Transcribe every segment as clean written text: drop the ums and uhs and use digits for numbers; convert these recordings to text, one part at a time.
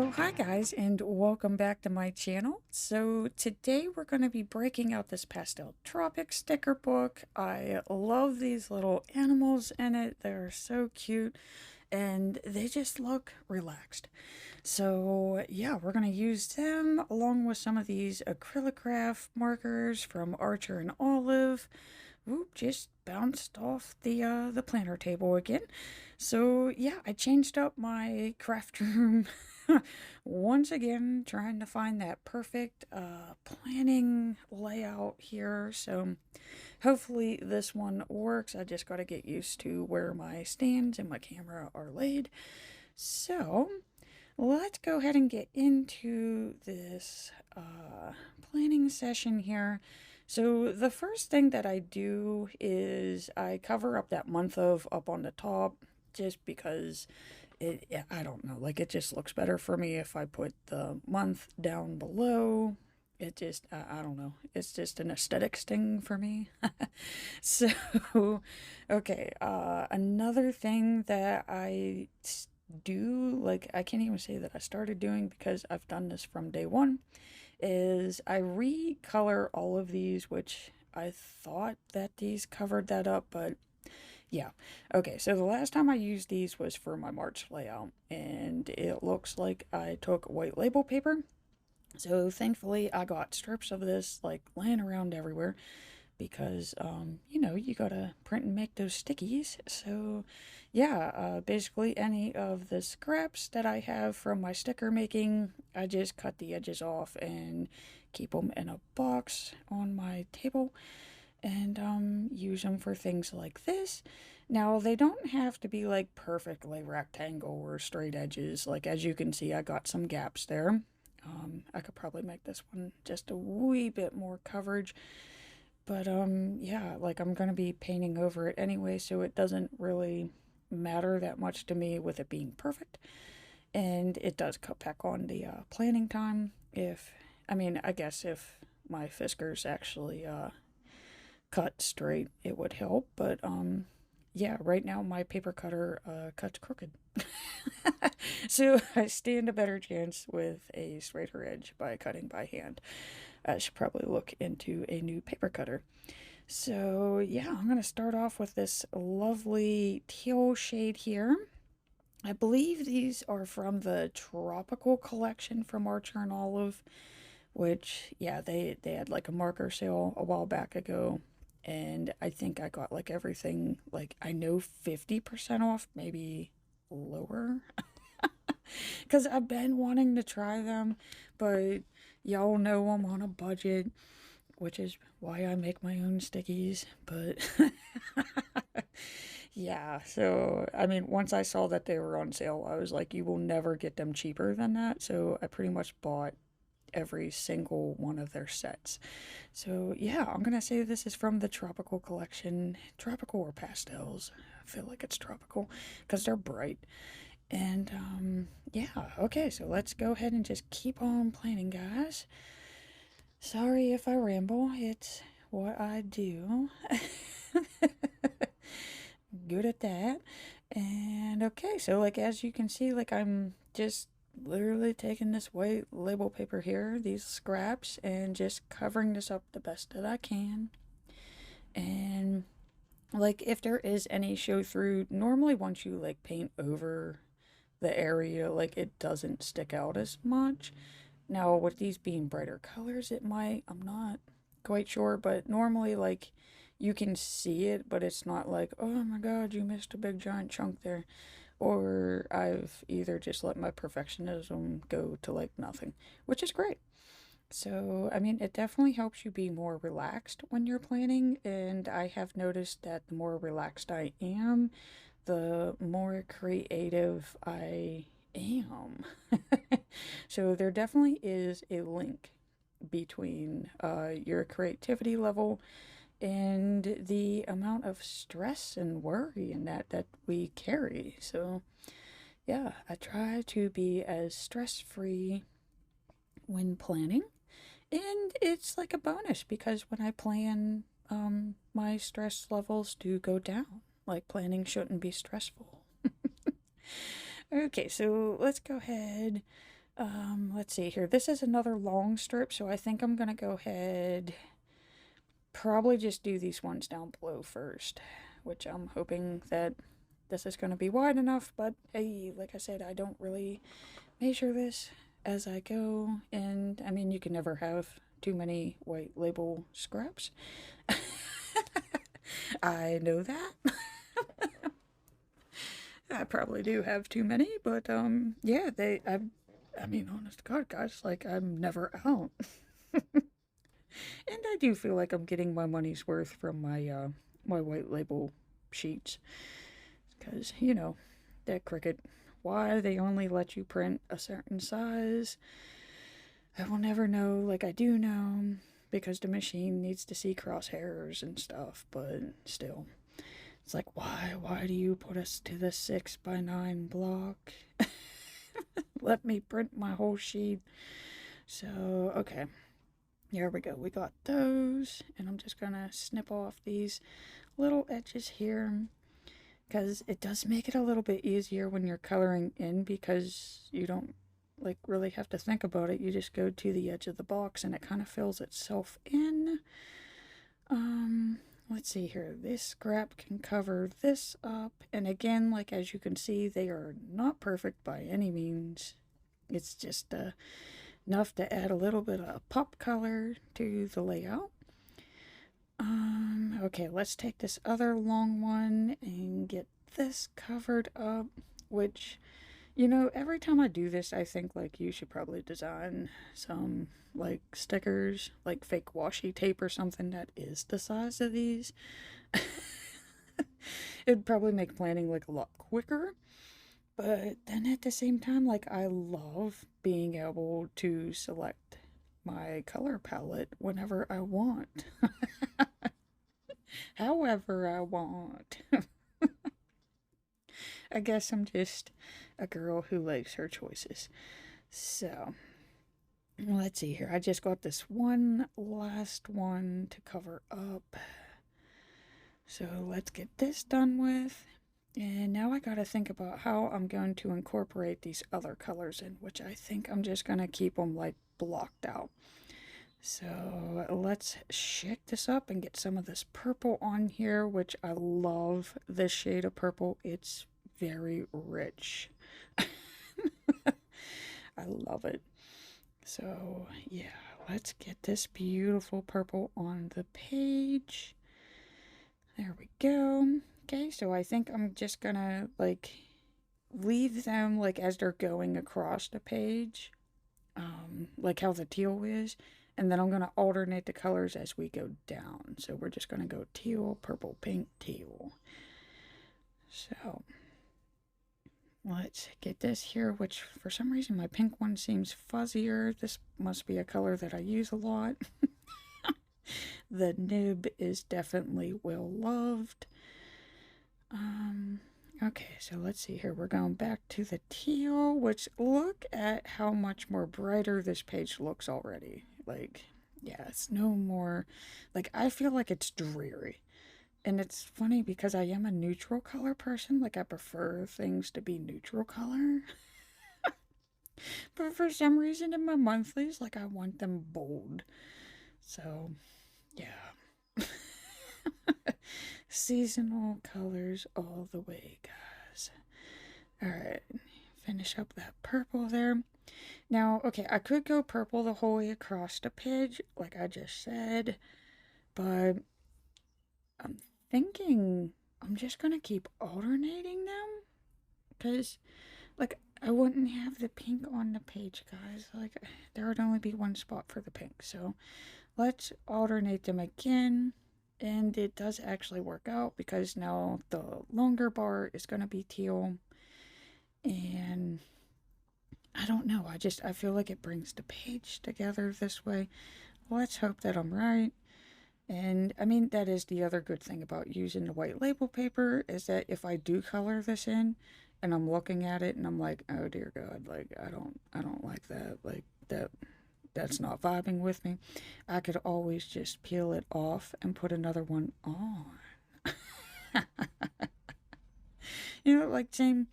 Well, hi guys, and welcome back to my channel. So today we're going to be breaking out this Pastel Tropics sticker book. I love these little animals in it. They're so cute and they just look relaxed. So yeah, we're going to use them along with some of these acrylograph markers from Archer and Olive. Oop, just bounced off the planner table again. So yeah, I changed up my craft room once again, trying to find that perfect planning layout here. So hopefully this one works. I just got to get used to where my stands and my camera are laid. So let's go ahead and get into this planning session here. So the first thing that I do is I cover up that month of up on the top just because I don't know, like it just looks better for me if I put the month down below. It just, I don't know, it's just an aesthetics thing for me. So, okay, another thing that I do, like I can't even say that I started doing because I've done this from day one, is I recolor all of these, which I thought that these covered that up, but yeah. Okay, so the last time I used these was for my March layout, and it looks like I took white label paper. So thankfully I got strips of this like laying around everywhere because you know, you gotta print and make those stickies. So yeah, basically any of the scraps that I have from my sticker making, I just cut the edges off and keep them in a box on my table and use them for things like this. Now, they don't have to be like perfectly rectangle or straight edges. Like as you can see, I got some gaps there. I could probably make this one just a wee bit more coverage. But yeah, like I'm gonna be painting over it anyway, so it doesn't really matter that much to me with it being perfect. And it does cut back on the planning time if, I mean, I guess if my Fiskars actually cut straight, it would help. But yeah, right now my paper cutter cuts crooked. So I stand a better chance with a straighter edge by cutting by hand. I should probably look into a new paper cutter. So yeah, I'm gonna start off with this lovely teal shade here. I believe these are from the Tropical collection from Archer and Olive, which yeah, they had like a marker sale a while back ago, and I think I got like everything, like I know 50% off, maybe lower. Because I've been wanting to try them, but y'all know I'm on a budget, which is why I make my own stickies. But yeah, so I mean, once I saw that they were on sale, I was like, you will never get them cheaper than that. So I pretty much bought every single one of their sets. So yeah, I'm gonna say this is from the Tropical collection. Tropical or Pastels. I feel like it's tropical because they're bright. And yeah, okay, so let's go ahead and just keep on planning, guys. Sorry if I ramble, it's what I do. Good at that. And okay, so like as you can see, like I'm just literally taking this white label paper here, these scraps, and just covering this up the best that I can. And like if there is any show through, normally once you like paint over the area, like it doesn't stick out as much. Now with these being brighter colors, it might, I'm not quite sure, but normally like you can see it, but it's not like, oh my god, you missed a big giant chunk there. Or I've either just let my perfectionism go to like nothing, which is great. So, I mean, it definitely helps you be more relaxed when you're planning, and I have noticed that the more relaxed I am, the more creative I am. So, there definitely is a link between your creativity level and the amount of stress and worry and that we carry. So, yeah, I try to be as stress-free when planning. And it's like a bonus because when I plan, my stress levels do go down. Like planning shouldn't be stressful. Okay, so let's go ahead. Let's see here. This is another long strip, so I think I'm gonna go ahead, probably just do these ones down below first, which I'm hoping that this is gonna be wide enough, but hey, like I said, I don't really measure this as I go, and I mean, you can never have too many white label scraps. I know that. I probably do have too many, but yeah, I mean, honest to God, guys, like I'm never out. And I do feel like I'm getting my money's worth from my white label sheets, because you know, that Cricut, why they only let you print a certain size, I will never know. Like I do know, because the machine needs to see crosshairs and stuff, but still. It's like, why do you put us to the 6x9 block? Let me print my whole sheet. So, okay. Here we go. We got those. And I'm just going to snip off these little edges here, because it does make it a little bit easier when you're coloring in, because you don't like really have to think about it. You just go to the edge of the box and it kind of fills itself in. Let's see here. This scrap can cover this up. And again, like as you can see, they are not perfect by any means. It's just enough to add a little bit of pop color to the layout. Okay, let's take this other long one and get this covered up, which, you know, every time I do this, I think like you should probably design some like stickers, like fake washi tape or something that is the size of these. It'd probably make planning like a lot quicker. But then at the same time, like I love being able to select my color palette whenever I want. However I want. I guess I'm just a girl who likes her choices. So, let's see here. I just got this one last one to cover up. So let's get this done with. And now I gotta think about how I'm going to incorporate these other colors in, which I think I'm just gonna keep them like blocked out. So let's shake this up and get some of this purple on here, which I love this shade of purple. It's very rich. I love it. So yeah, let's get this beautiful purple on the page. There we go. Okay, so I think I'm just gonna like leave them like as they're going across the page, like how the teal is, and then I'm gonna alternate the colors as we go down. So we're just gonna go teal, purple, pink, teal. So let's get this here, which for some reason my pink one seems fuzzier. This must be a color that I use a lot. The nib is definitely well loved. Okay, so let's see here. We're going back to the teal, which look at how much more brighter this page looks already. Like, yeah, it's no more, like, I feel like it's dreary. And it's funny because I am a neutral color person. Like, I prefer things to be neutral color. But for some reason in my monthlies, like, I want them bold. So, yeah. Seasonal colors all the way, guys. Alright, finish up that purple there. Now, okay, I could go purple the whole way across the page, like I just said, but I'm thinking I'm just gonna keep alternating them, because, like, I wouldn't have the pink on the page, guys. Like, there would only be one spot for the pink, so let's alternate them again. And it does actually work out, because now the longer bar is going to be teal. And I don't know, I feel like it brings the page together this way. Let's hope that I'm right. And I mean, that is the other good thing about using the white label paper, is that if I do color this in and I'm looking at it and I'm like, oh dear God, like I don't like that, like that's not vibing with me, I could always just peel it off and put another one on. You know, like same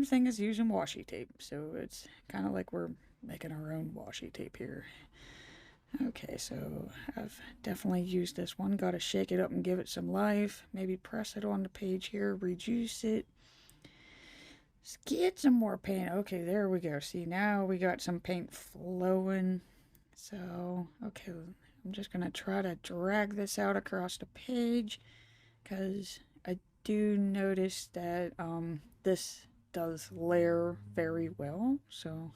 thing as using washi tape. So it's kind of like we're making our own washi tape here. Okay, so I've definitely used this one. Got to shake it up and give it some life. Maybe press it on the page here, reduce it. Let's get some more paint. Okay, there we go. See, now we got some paint flowing. So, okay, I'm just going to try to drag this out across the page because I do notice that this does layer very well. So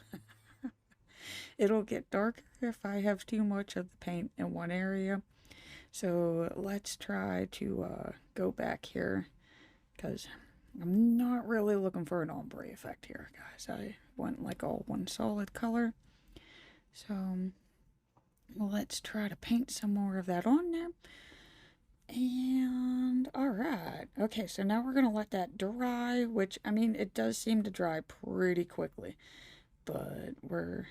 it'll get darker if I have too much of the paint in one area. So let's try to go back here because I'm not really looking for an ombre effect here, guys. I want like all one solid color. So let's try to paint some more of that on there. And alright, okay, so now we're gonna let that dry, which I mean it does seem to dry pretty quickly, but we're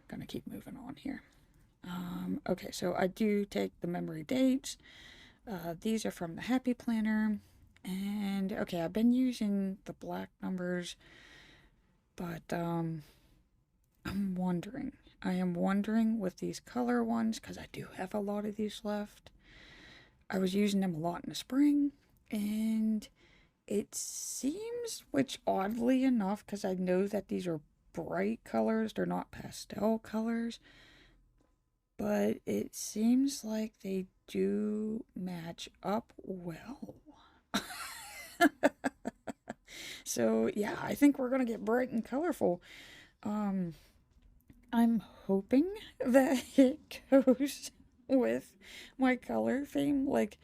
gonna keep moving on here. Okay, so I do take the memory dates. These are from the Happy Planner, and okay, I've been using the black numbers, but I am wondering with these color ones, because I do have a lot of these left. I was using them a lot in the spring, and it seems, which oddly enough, because I know that these are bright colors, they're not pastel colors, but it seems like they do match up well. So yeah, I think we're gonna get bright and colorful. I'm hoping that it goes with my color theme. Like,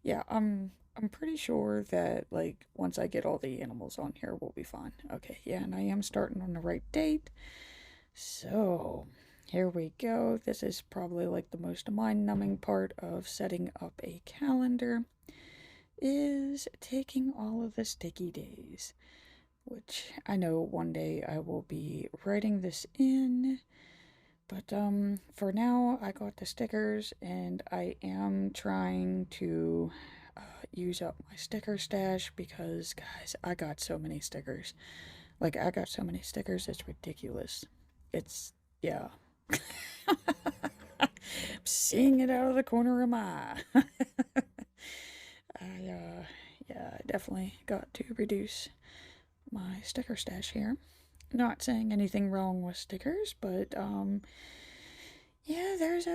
yeah, I'm pretty sure that like once I get all the animals on here, we'll be fine. Okay, yeah, and I am starting on the right date. So here we go. This is probably like the most mind-numbing part of setting up a calendar, is taking all of the sticky days, which I know one day I will be writing this in. But for now, I got the stickers, and I am trying to use up my sticker stash because, guys, I got so many stickers. Like, I got so many stickers, it's ridiculous. It's, yeah. I'm seeing it out of the corner of my eye. Yeah, I definitely got to reduce my sticker stash here. Not saying anything wrong with stickers, but yeah, there's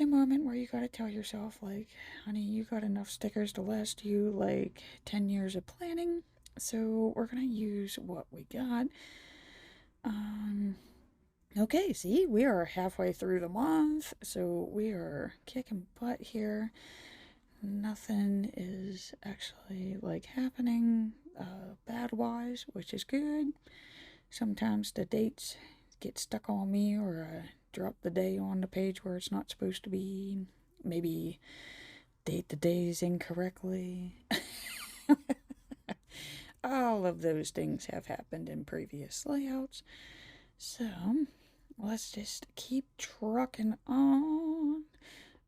a moment where you gotta tell yourself, like, honey, you got enough stickers to last you like 10 years of planning, so we're gonna use what we got. Okay, see, we are halfway through the month, so we are kicking butt here. Nothing is actually like happening bad wise, which is good. Sometimes the dates get stuck on me, or I drop the day on the page where it's not supposed to be. Maybe date the days incorrectly. All of those things have happened in previous layouts. So let's just keep trucking on.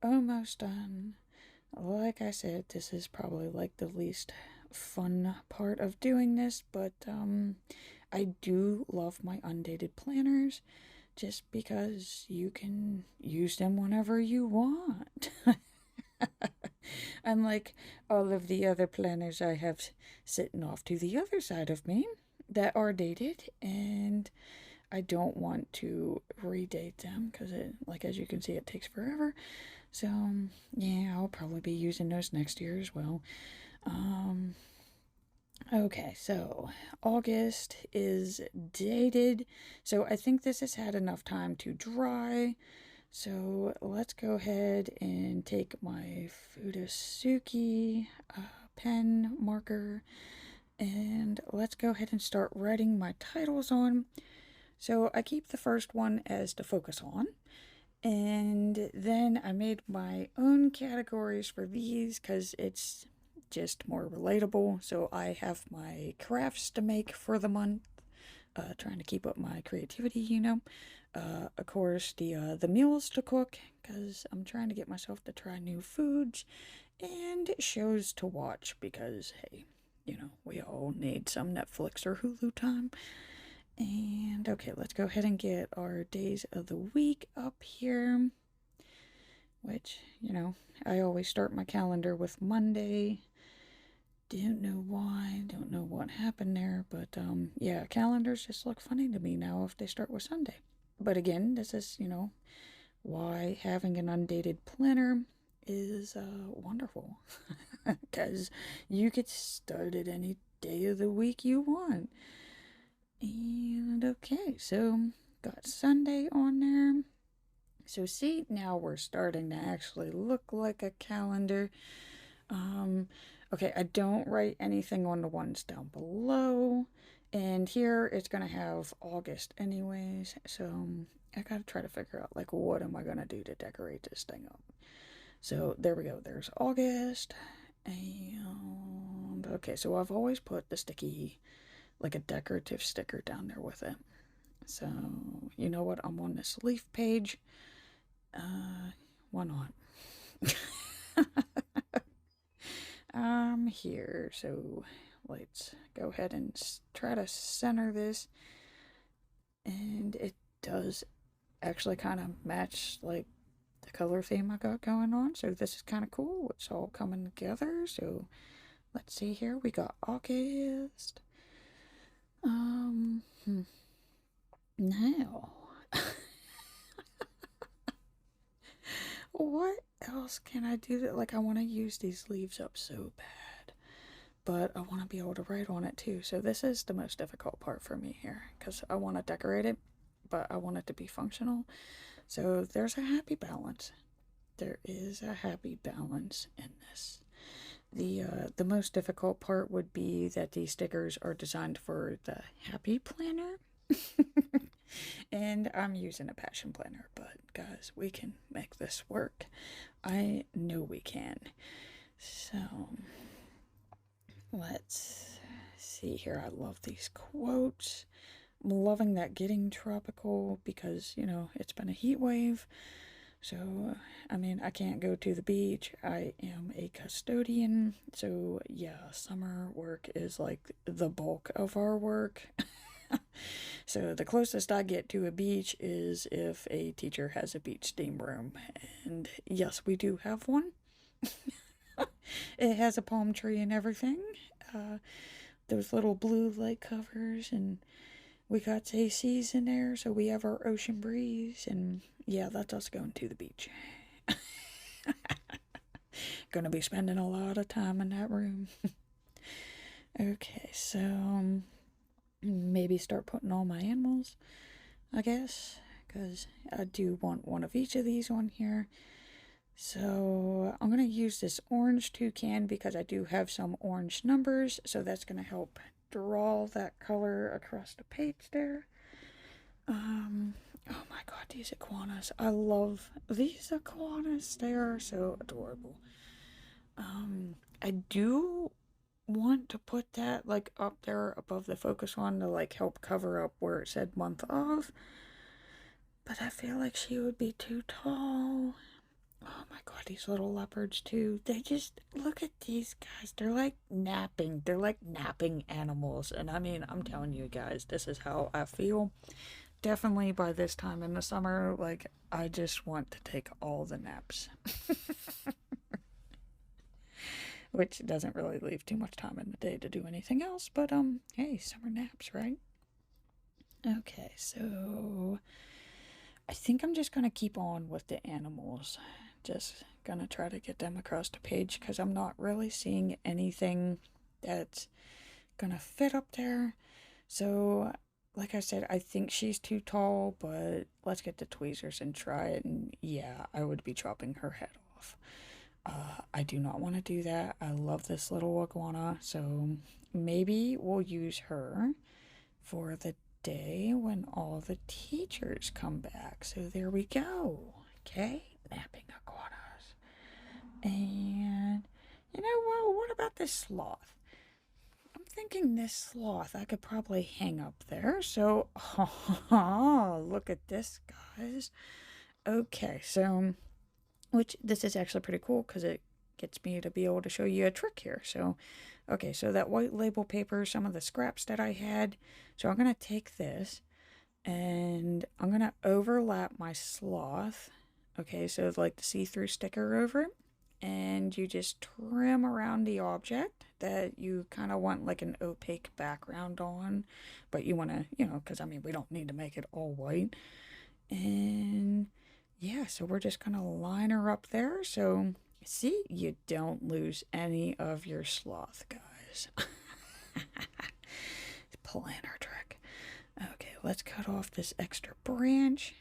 Almost done. Like I said, this is probably like the least fun part of doing this, but I do love my Undated planners just because you can use them whenever you want. Unlike all of the other planners I have sitting off to the other side of me that are dated, and I don't want to redate them because it, like, as you can see, it takes forever. So yeah, I'll probably be using those next year as well. Okay, so August is dated, so I think this has had enough time to dry. So let's go ahead and take my Fudasuki pen marker, and let's go ahead and start writing my titles on. So I keep the first one as to focus on, and then I made my own categories for these because it's just more relatable. So I have my crafts to make for the month, trying to keep up my creativity, you know. Of course, the meals to cook, because I'm trying to get myself to try new foods, and shows to watch, because, hey, you know, we all need some Netflix or Hulu time. And okay, let's go ahead and get our days of the week up here, which, I always start my calendar with Monday. Don't know why, don't know what happened there, but yeah, calendars just look funny to me now if they start with Sunday. But again, this is, why having an undated planner is wonderful, because you get started any day of the week you want. And okay, so got Sunday on there. So see, now we're starting to actually look like a calendar. Okay, I don't write anything on the ones down below. And here it's going to have August anyways. So I got to try to figure out, like, what am I going to do to decorate this thing up? So there we go. There's August. And okay, so I've always put the sticky, like a decorative sticker down there with it. So you know what? I'm on this leaf page. Why not? I'm here, so let's go ahead and try to center this. And it does actually kind of match, like, the color theme I got going on. So this is kind of cool. It's all coming together. So let's see here. We got August. Now. What else can I do that, like, I want to use these leaves up so bad, but I want to be able to write on it too. So this is the most difficult part for me here, because I want to decorate it, but I want it to be functional. So there's a happy balance. There is a happy balance in this. The most difficult part would be that these stickers are designed for the happy planner. And I'm using a passion planner, but guys, we can make this work. I know we can. So let's see here. I love these quotes. I'm loving that getting tropical because, it's been a heat wave. So, I mean, I can't go to the beach. I am a custodian. So, yeah, summer work is like the bulk of our work. So the closest I get to a beach is if a teacher has a beach steam room. And yes, we do have one. It has a palm tree and everything. Those little blue light covers, and we got ACs in there, so we have our ocean breeze. And yeah, that's us going to the beach. Gonna be spending a lot of time in that room. Okay, so maybe start putting all my animals, I guess, because I do want one of each of these on here. So I'm going to use this orange toucan because I do have some orange numbers, so that's going to help draw that color across the page there. Oh my god, these iguanas. I love these iguanas. They are so adorable. I do want to put that, like, up there above the focus one to, like, help cover up where it said month of, but I feel like she would be too tall. Oh my god, these little leopards too. They just, look at these guys. They're like napping. They're like napping animals. And I mean, I'm telling you guys, this is how I feel. Definitely by this time in the summer, like, I just want to take all the naps. Which doesn't really leave too much time in the day to do anything else, but hey, summer naps, right? Okay, so I think I'm just gonna keep on with the animals. Just gonna try to get them across the page because I'm not really seeing anything that's gonna fit up there. So, like I said, I think she's too tall, but let's get the tweezers and try it. And yeah, I would be chopping her head off. I do not want to do that. I love this little iguana, so maybe we'll use her for the day when all the teachers come back. So there we go. Okay, napping iguanas. And what about this sloth? I'm thinking this sloth I could probably hang up there. So, oh, look at this, guys. Okay, so, which this is actually pretty cool because it gets me to be able to show you a trick here. So, okay, so that white label paper, some of the scraps that I had. So I'm going to take this and I'm going to overlap my sloth. Okay, so like the see-through sticker over it. And you just trim around the object that you kind of want like an opaque background on. But you want to, because I mean, we don't need to make it all white. And yeah, so we're just going to line her up there. So see, you don't lose any of your sloth, guys. Planner trick. Okay, let's cut off this extra branch.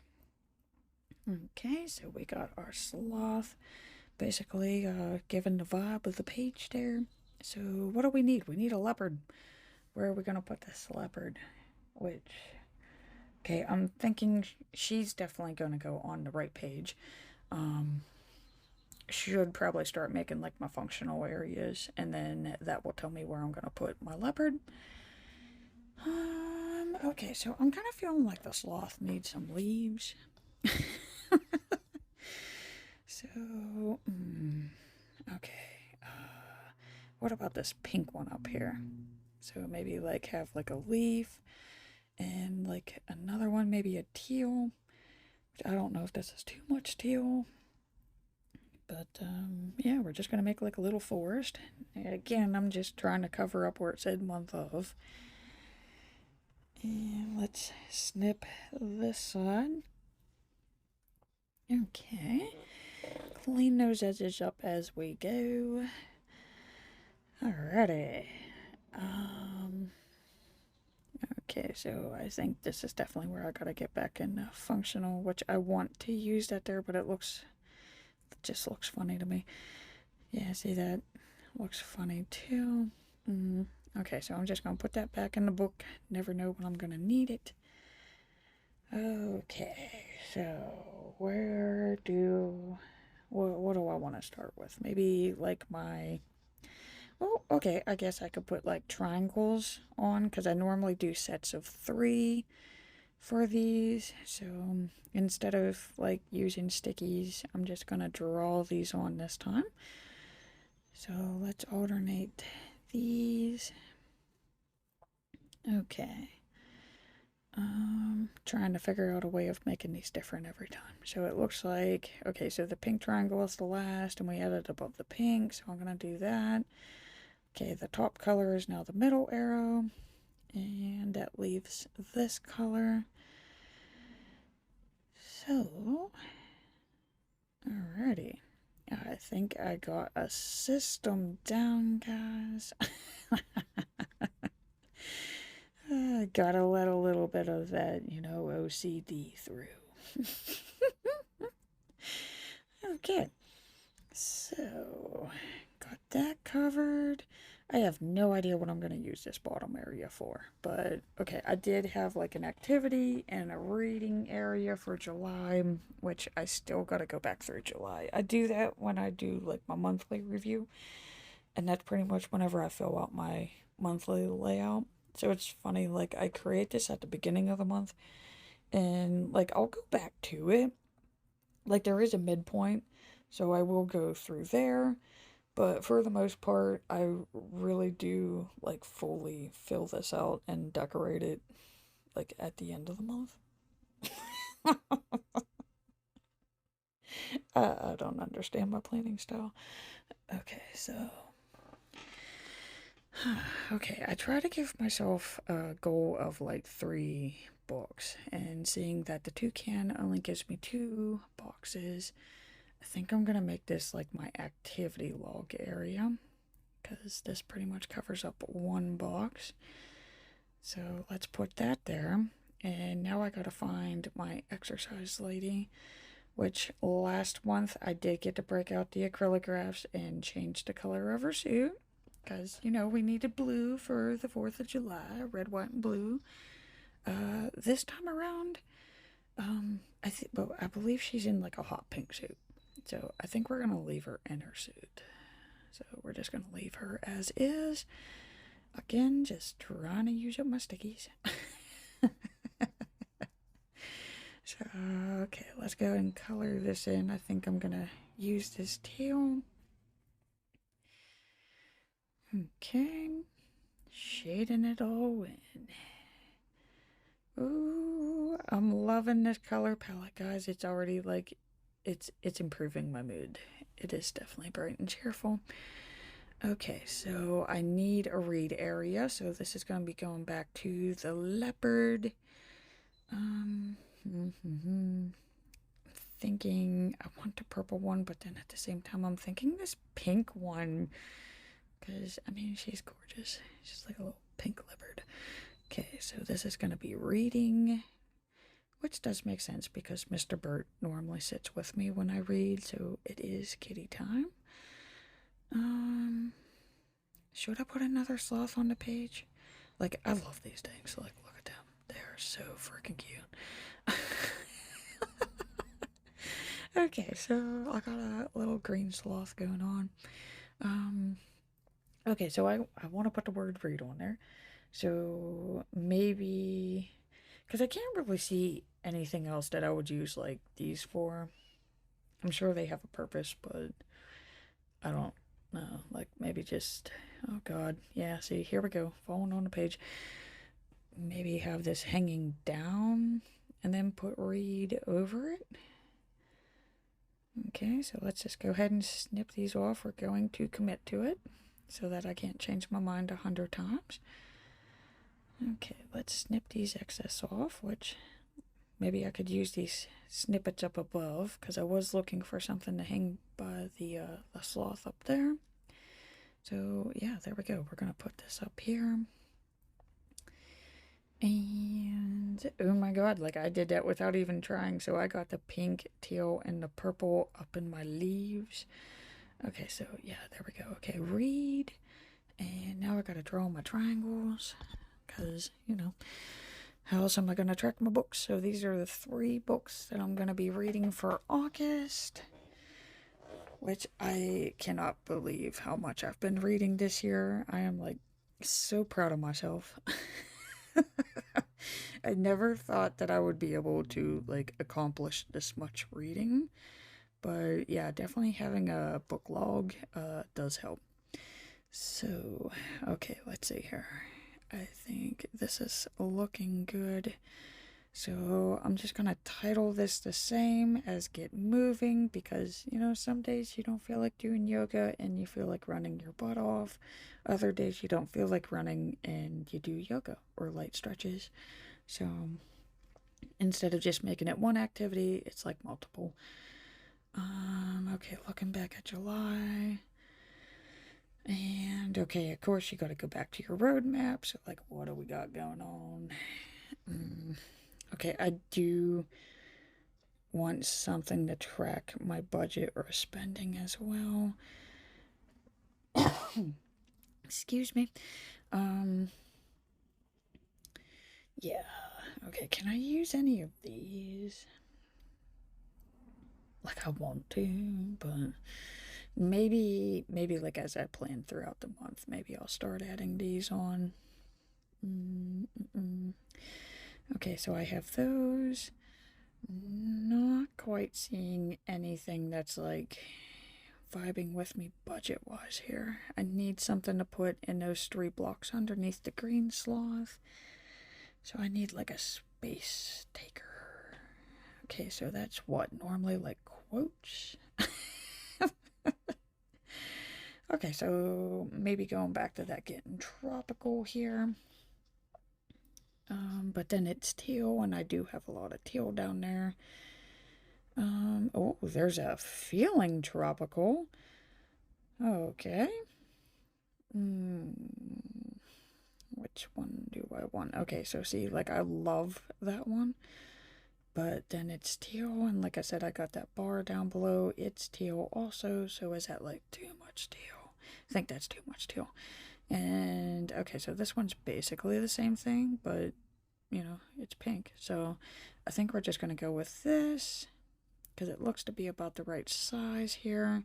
Okay, so we got our sloth basically giving the vibe of the page there. So what do we need? We need a leopard. Where are we going to put this leopard? Which, okay, I'm thinking she's definitely going to go on the right page. Should probably start making like my functional areas, and then that will tell me where I'm going to put my leopard. Okay, so I'm kind of feeling like the sloth needs some leaves. So, okay. What about this pink one up here? So maybe like have like a leaf and like another one, maybe a teal. I don't know if this is too much teal. But yeah, we're just going to make like a little forest. Again, I'm just trying to cover up where it said month of. And let's snip this side. Okay. Clean those edges up as we go. Alrighty. Okay, so I think this is definitely where I gotta get back in functional, which I want to use that there, but it just looks funny to me. Yeah, see that? Looks funny too. Okay, so I'm just gonna put that back in the book. Never know when I'm gonna need it. Okay, so what do I want to start with? Maybe like well, okay, I guess I could put like triangles on because I normally do sets of 3 for these. So instead of like using stickies, I'm just gonna draw these on this time. So let's alternate these. Okay. Trying to figure out a way of making these different every time. So it looks like, okay, so the pink triangle is the last, and we added above the pink, so I'm going to do that. Okay, the top color is now the middle arrow, and that leaves this color. So, alrighty. I think I got a system down, guys. Gotta let a little bit of that, OCD through. Okay, so got that covered. I have no idea what I'm going to use this bottom area for, but okay, I did have like an activity and a reading area for July, which I still got to go back through July. I do that when I do like my monthly review, and that's pretty much whenever I fill out my monthly layout. So it's funny, like I create this at the beginning of the month, and like I'll go back to it. Like there is a midpoint, so I will go through there. But for the most part, I really do like fully fill this out and decorate it like at the end of the month. I don't understand my planning style. Okay, so. Okay, I try to give myself a goal of like 3 books, and seeing that the toucan only gives me 2 boxes, I think I'm gonna make this like my activity log area, because this pretty much covers up 1 box. So let's put that there. And now I gotta find my exercise lady, which last month I did get to break out the acrylic graphs and change the color of her suit. Because, we needed blue for the 4th of July, red, white, and blue. This time around, I believe she's in like a hot pink suit. So I think we're going to leave her in her suit. So we're just going to leave her as is. Again, just trying to use up my stickies. So, okay, let's go and color this in. I think I'm going to use this teal. Okay, shading it all in. Ooh, I'm loving this color palette, guys. It's already like, it's improving my mood. It is definitely bright and cheerful. Okay, so I need a read area, so this is going to be going back to the leopard. Thinking I want the purple one, but then at the same time I'm thinking this pink one, because I mean she's gorgeous. She's like a little pink leopard. Okay, so this is going to be reading, which does make sense because Mr. Burt normally sits with me when I read, so it is kitty time. Should I put another sloth on the page? Like, I love these things. Like, look at them. They are so freaking cute. Okay, so I got a little green sloth going on. Okay, so I want to put the word read on there. So maybe, because I can't really see anything else that I would use like these for. I'm sure they have a purpose, but I don't know. Like maybe just, oh God, yeah, see, here we go, falling on the page. Maybe have this hanging down and then put read over it. Okay, so let's just go ahead and snip these off. We're going to commit to it so that I can't change my mind 100 times. Okay, let's snip these excess off, which maybe I could use these snippets up above because I was looking for something to hang by the sloth up there. So yeah, there we go. We're going to put this up here. And oh my God, like I did that without even trying. So I got the pink, teal, and the purple up in my leaves. Okay, so yeah, there we go. Okay, read. And now I got to draw my triangles because, you know, how else am I going to track my books? So these are the 3 books that I'm going to be reading for August, which I cannot believe how much I've been reading this year. I am like so proud of myself. I never thought that I would be able to like accomplish this much reading, but yeah, definitely having a book log does help. So, okay, let's see here. I think this is looking good. So I'm just gonna title this the same as Get Moving because, you know, some days you don't feel like doing yoga and you feel like running your butt off. Other days you don't feel like running and you do yoga or light stretches. So instead of just making it one activity, it's like multiple. Okay, looking back at July. And okay, of course you gotta go back to your roadmap. So like, what do we got going on? Okay, I do want something to track my budget or spending as well. Excuse me. Yeah. Okay, can I use any of these? Like I want to, but maybe like as I plan throughout the month, maybe I'll start adding these on. Okay, so I have those. Not quite seeing anything that's like vibing with me budget-wise here. I need something to put in those 3 blocks underneath the green sloth. So I need like a space taker. Okay, so that's what? Normally like quotes? Okay, so maybe going back to that getting tropical here. But then it's teal, and I do have a lot of teal down there. Oh, there's a feeling tropical. Okay. Which one do I want? Okay, so see, like, I love that one. But then it's teal, and like I said, I got that bar down below. It's teal also, so is that, like, too much teal? I think that's too much teal. And, okay, so this one's basically the same thing, but, you know, it's pink. So I think we're just going to go with this, because it looks to be about the right size here.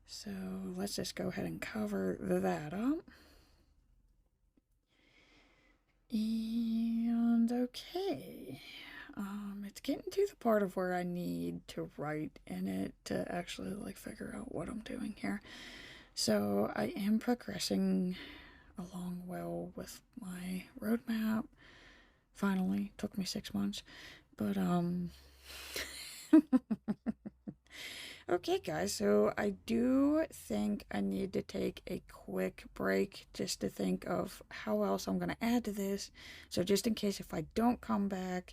So let's just go ahead and cover that up. And okay, it's getting to the part of where I need to write in it to actually like figure out what I'm doing here. So I am progressing along well with my roadmap. Finally, took me 6 months, but okay, guys. So I do think I need to take a quick break just to think of how else I'm gonna add to this. So just in case if I don't come back,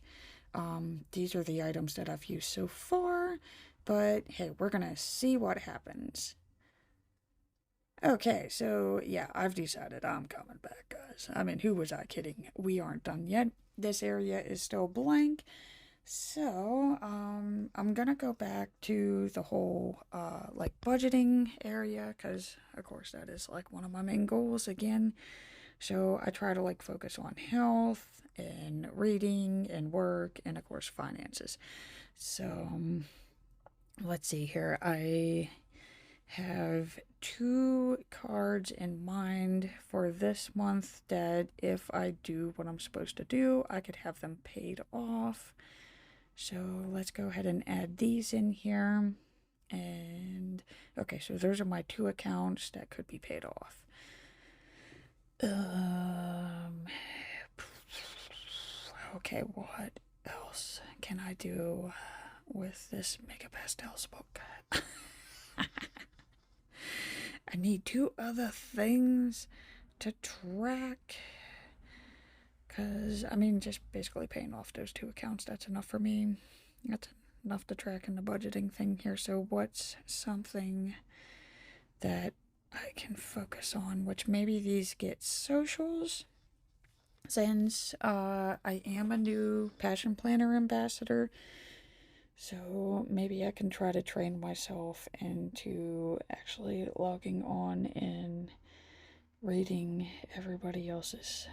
these are the items that I've used so far. But hey, we're gonna see what happens. Okay, so yeah, I've decided I'm coming back, guys. I mean, who was I kidding? We aren't done yet. This area is still blank. So, I'm gonna go back to the whole, like budgeting area, because of course that is like one of my main goals again. So I try to like focus on health and reading and work and of course finances. So, let's see here. I have two cards in mind for this month that if I do what I'm supposed to do, I could have them paid off. So let's go ahead and add these in here. And okay, so those are my two accounts that could be paid off. Okay, what else can I do with this Mega Pastels book? I need two other things to track. Because, I mean, just basically paying off those two accounts, that's enough for me. That's enough to track in the budgeting thing here. So what's something that I can focus on, which maybe these get socials? Since I am a new Passion Planner ambassador, so maybe I can try to train myself into actually logging on and reading everybody else's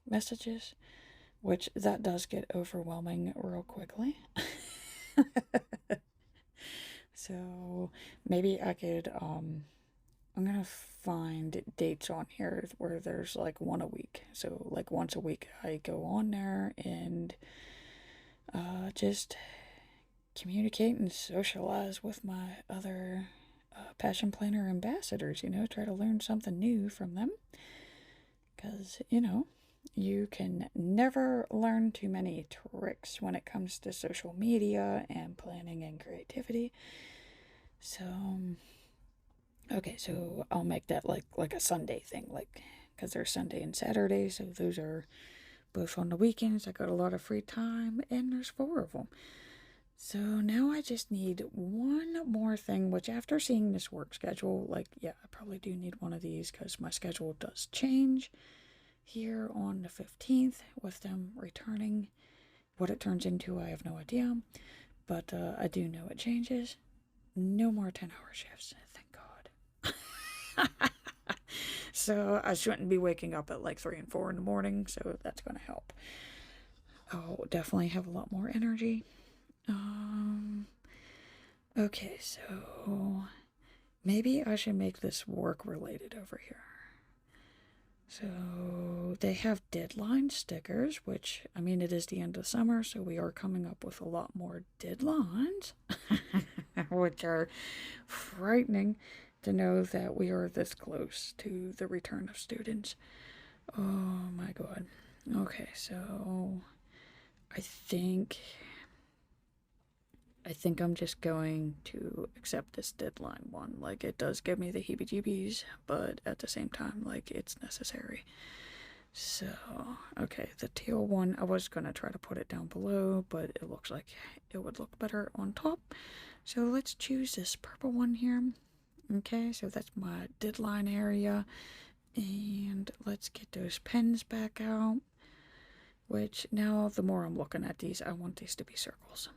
messages, which that does get overwhelming real quickly. So maybe I could I'm gonna find dates on here where there's like one a week. So like once a week I go on there and just communicate and socialize with my other Passion Planner ambassadors, try to learn something new from them. Because, you can never learn too many tricks when it comes to social media and planning and creativity. So, okay, so I'll make that like a Sunday thing, like, because there's Sunday and Saturday, so those are both on the weekends. I got a lot of free time, and there's 4 of them. So now I just need one more thing, which after seeing this work schedule, like, yeah, I probably do need one of these because my schedule does change here on the 15th with them returning. What it turns into, I have no idea, but I do know it changes. No more 10-hour shifts, thank God. So I shouldn't be waking up at like 3 and 4 in the morning, so that's going to help. I'll definitely have a lot more energy. Okay, so maybe I should make this work related over here. So they have deadline stickers, which, I mean, it is the end of summer, so we are coming up with a lot more deadlines, which are frightening to know that we are this close to the return of students. Oh my God. Okay, so I think I'm just going to accept this deadline one. Like, it does give me the heebie-jeebies, but at the same time, like, it's necessary. So, okay, the teal one, I was going to try to put it down below, but it looks like it would look better on top. So let's choose this purple one here. Okay, so that's my deadline area. And let's get those pens back out. Which, now, the more I'm looking at these, I want these to be circles.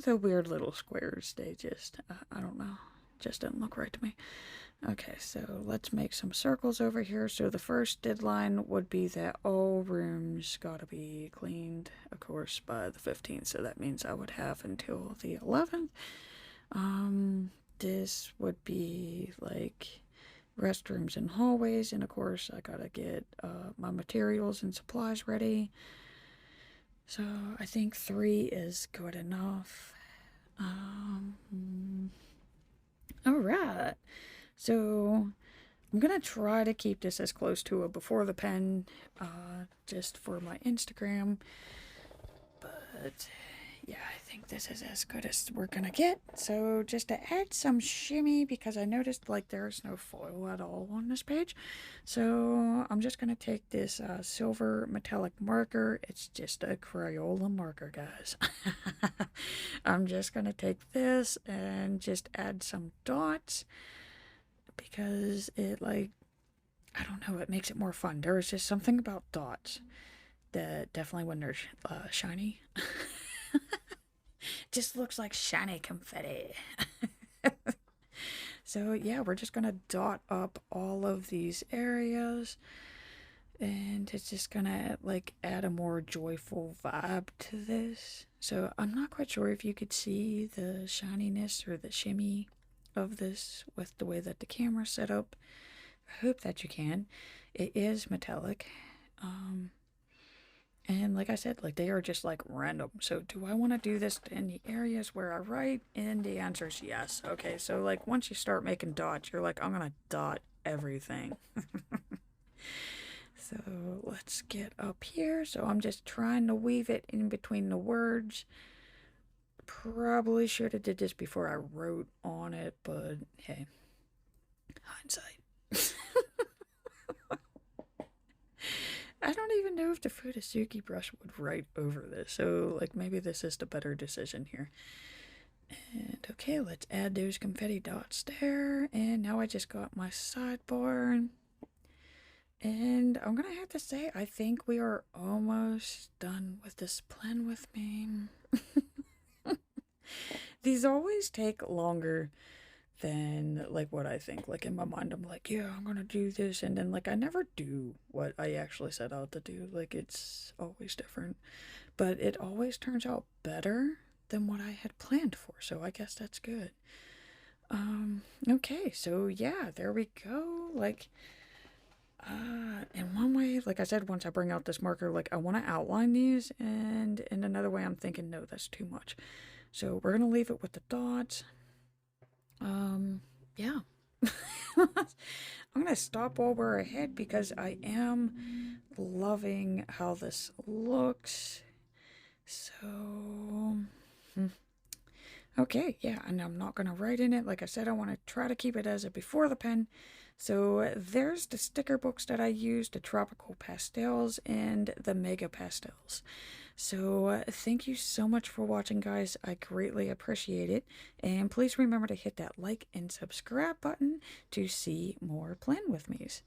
The weird little squares, they just, I don't know, just didn't look right to me. Okay, so let's make some circles over here. So the first deadline would be that all rooms gotta be cleaned, of course, by the 15th. So that means I would have until the 11th. This would be like restrooms and hallways, and of course I gotta get my materials and supplies ready. So I think 3 is good enough. All right. So I'm gonna try to keep this as close to a before the pen, just for my Instagram. But yeah, I think this is as good as we're gonna get. So just to add some shimmy, because I noticed like there's no foil at all on this page. So I'm just gonna take this silver metallic marker. It's just a Crayola marker, guys. I'm just gonna take this and just add some dots because it like, I don't know, it makes it more fun. There is just something about dots that definitely when they're shiny just looks like shiny confetti. So yeah, we're just gonna dot up all of these areas, and it's just gonna like add a more joyful vibe to this. So I'm not quite sure if you could see the shininess or the shimmy of this with the way that the camera's set up. I hope that you can. It is metallic. And like I said, like they are just like random. So do I want to do this in the areas where I write? And the answer is yes. Okay, so like once you start making dots, you're like, I'm gonna dot everything. So let's get up here. So I'm just trying to weave it in between the words. Probably should have did this before I wrote on it, but hey, hindsight. I don't even know if the Futosuki brush would write over this, so like maybe this is the better decision here. And okay, let's add those confetti dots there, and now I just got my sidebar. And I'm gonna have to say, I think we are almost done with this plan with me. These always take longer than like what I think. Like in my mind, I'm like, yeah, I'm gonna do this, and then like I never do what I actually set out to do. Like it's always different, but it always turns out better than what I had planned for. So I guess that's good. Okay, so yeah, there we go. Like, in one way, like I said, once I bring out this marker, like I want to outline these, and in another way, I'm thinking, no, that's too much. So we're gonna leave it with the dots. Yeah. I'm gonna stop while we're ahead because I am loving how this looks. So, okay, yeah, and I'm not gonna write in it. Like I said, I want to try to keep it as a before the pen. So there's the sticker books that I used, the Tropical Pastels and the Mega Pastels. So thank you so much for watching, guys. I greatly appreciate it. And please remember to hit that like and subscribe button to see more Plan With Me's.